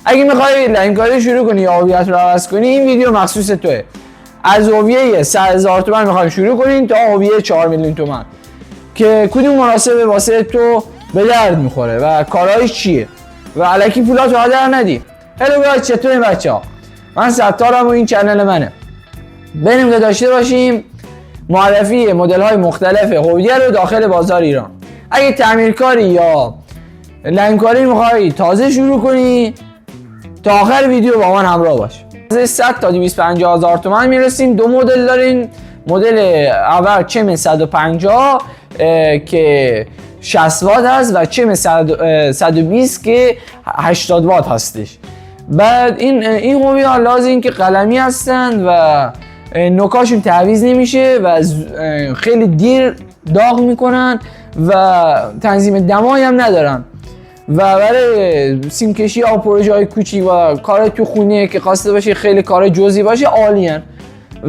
اگه میخوای لاین کاری شروع کنی یا هویت رو عوض کنی این ویدیو مخصوص توه. از هویه 100,000 تومان میخوایم شروع کنیم تا هویه 4 میلیون تومان که کدوم مناسبه واسه تو به درد میخوره و کارهایش چیه و الکی پولات رو هدر ندی. هلو گایز، چطورین بچه‌ها؟ من ستارم و این چنل منه. بریم که داشته باشیم معرفی مدل های مختلف هویه رو داخل بازار ایران. اگه تعمیرکاری یا لاین کاری میخوای تازه شروع کنی تا آخر ویدیو با من همراه باش. از 100 تا 250,000 تومان میرسیم. دو مدل دارین. مدل اول چم 150 که 60 وات هست و چم 120 که 80 وات هستش. بعد این هویه لازم که قلمی هستن و نوکاشون تعویض نمیشه و خیلی دیر داغ میکنن و تنظیم دمایی هم ندارن و برای سیمکشی ها و پروژه های کوچیک و کار تو خونه که خواسته باشه خیلی کار جزئی باشه عالیان.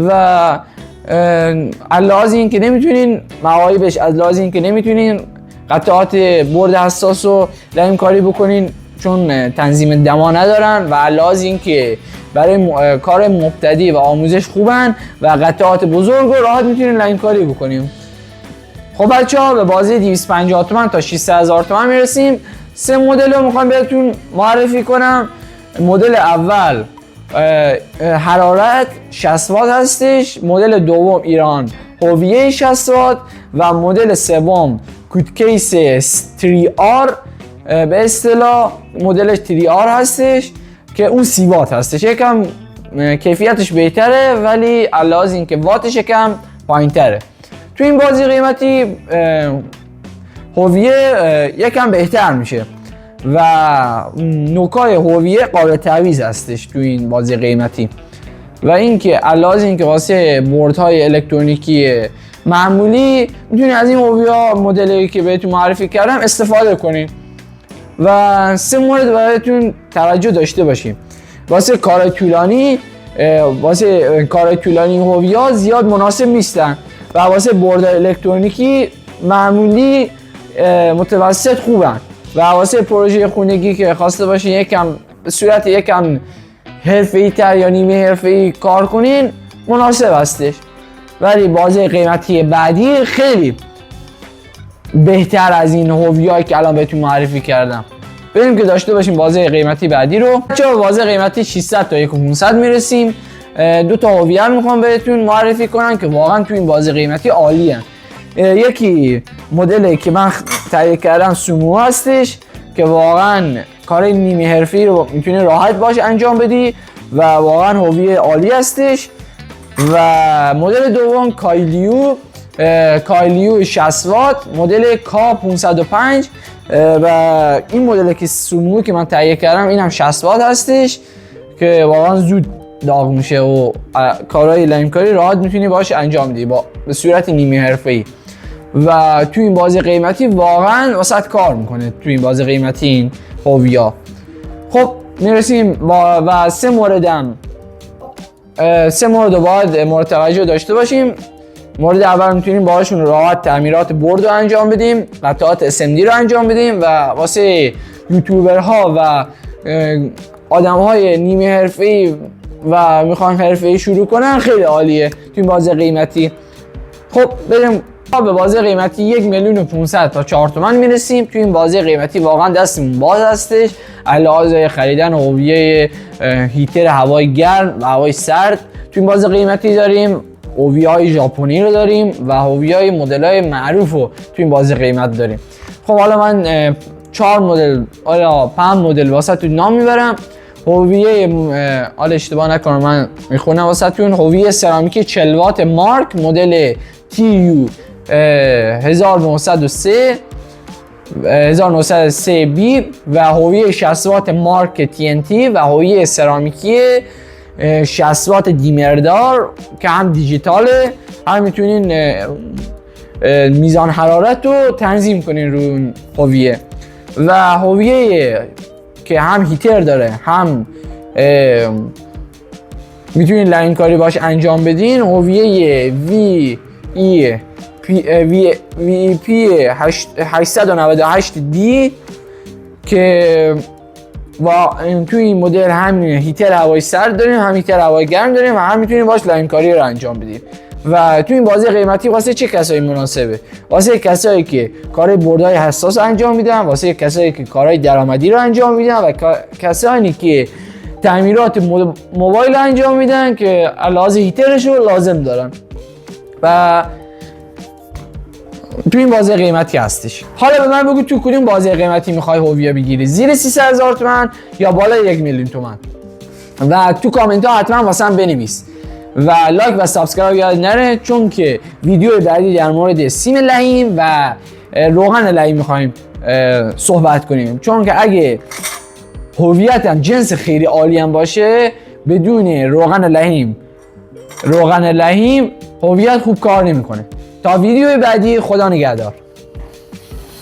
و لازم این که نمیتونین معایبش، از لازم این که نمیتونین قطعات برد حساس رو لاین کاری بکنین چون تنظیم دما ندارن و لازم این که برای کار مبتدی و آموزش خوبن و قطعات بزرگ رو راحت میتونین لاین کاری بکنیم. خب بچه‌ها به بازی 250 تومان تا 600,000 تومان میرسیم. سه مدل رو میخوام بهتون معرفی کنم. مدل اول حرارت 60 وات هستش، مدل دوم ایران هویه 60 وات و مدل سوم کودکیس 3R به اصطلاح مدلش 3R هستش که اون 30 وات هستش. یکم کیفیتش بهتره ولی علاوه این که واتش یکم پایین‌تره. تو این بازی قیمتی هویه یکم بهتر میشه و نوکای هویه قابل تعویض هستش تو این بازی قیمتی و اینکه علاوه این که واسه بردهای الکترونیکی معمولی میتونید از این هویه مدلی که بهتون معرفی کردم استفاده کنید. و سه مورد براتون توجه داشته باشیم. واسه کار طولانی هویه زیاد مناسب نیستن و واسه برد الکترونیکی معمولی متوسط خوبن و واسه پروژه خونگی که خواسته باشین یکم به صورت یکم حرفه‌ای تر یا نیمه حرفه‌ای کار کنین مناسب هستش. ولی بازی قیمتی بعدی خیلی بهتر از این هویه‌ای که الان بهتون معرفی کردم. بریم که داشته باشیم بازی قیمتی بعدی رو. چه بازی قیمتی 600 تا 1500 میرسیم. دو تا هویه میخوام بهتون معرفی کنم که واقعا تو این بازی قیمتی عالی هستن. یکی مدلی که من تهیه کردم سومو هستش که واقعا کار نیمه حرفه‌ای رو میتونی راحت باش انجام بدی و واقعا هویه عالی هستش. و مدل دوم کایلیو 60 وات مدل کا 505 و این مدل که سومو که من تهیه کردم اینم 60 وات هستش که واقعا زود داغ میشه و کارهای لاین کاری راحت میتونی باش انجام بدی به صورت نیمه حرفه‌ای و تو این بازی قیمتی واقعا واسط کار میکنه. تو این بازی قیمتی این هویه. خب میرسیم و سه مورد باید مورد توجه داشته باشیم. مورد اول میتونیم باهاشون راحت تعمیرات برد رو انجام بدیم، قطعات SMD رو انجام بدیم و واسه یوتیوبرها و آدمهای نیمه حرفه‌ای و میخوان حرفه‌ای شروع کنن خیلی عالیه تو این بازی قیمتی. خب بریم به بازی قیمتی 1,500,000 تا 4 تومن میرسیم. تو این بازی قیمتی واقعا دستمون باز هستش. علاوه خریدن هویه هیتر هوای گرم و هوای سرد تو این بازی قیمتی داریم. هویه‌های ژاپنی رو داریم و هویه‌های مدل‌های معروف رو تو این بازی قیمت داریم. خب حالا من 4 مدل یا 5 مدل واسهتون نام میبرم. هویه حالا اشتباه نکنم من میخونم واسهتون. هویه سرامیکی 40 وات مارک مدل TU 1903B و هویه 60 وات مارک TNT و هویه سرامیکی 60 وات دیمردار که هم دیجیتاله هم میتونین میزان حرارت رو تنظیم کنین رو هویه. و هویه که هم هیتر داره هم میتونین لاین کاری باش انجام بدین. هویه VP 898D که و توی این مدل هم هیتر هوای سرد داریم، هم هیتر هوای گرم داریم و هم میتونیم باش لاین کاری رو انجام بدیم. و توی این بازه قیمتی واسه چه کسایی مناسبه؟ واسه کسایی که کار بردهای حساس انجام میدن، واسه کسایی که کارهای درآمدی رو انجام میدن و کسانی که تعمیرات موبایل انجام میدن که لحاظ هیترش رو لازم دارن. و تو این بازه قیمتی هستش. حالا به من بگو تو کدوم بازه قیمتی میخوای هوویا بگیری؟ زیر 300,000 تومان یا بالای 1 میلیون تومان؟ و تو کامنت ها حتما واسم بنویس و لایک و سابسکرایب یاد نره، چون که ویدیو بعدی در مورد سیم لحیم و روغن لحیم میخوایم صحبت کنیم، چون که اگه هویت هم جنس خیلی عالی هم باشه، بدون روغن لحیم هویت خوب کار نمیکنه. تا ویدیو بعدی، خدا نگهدار.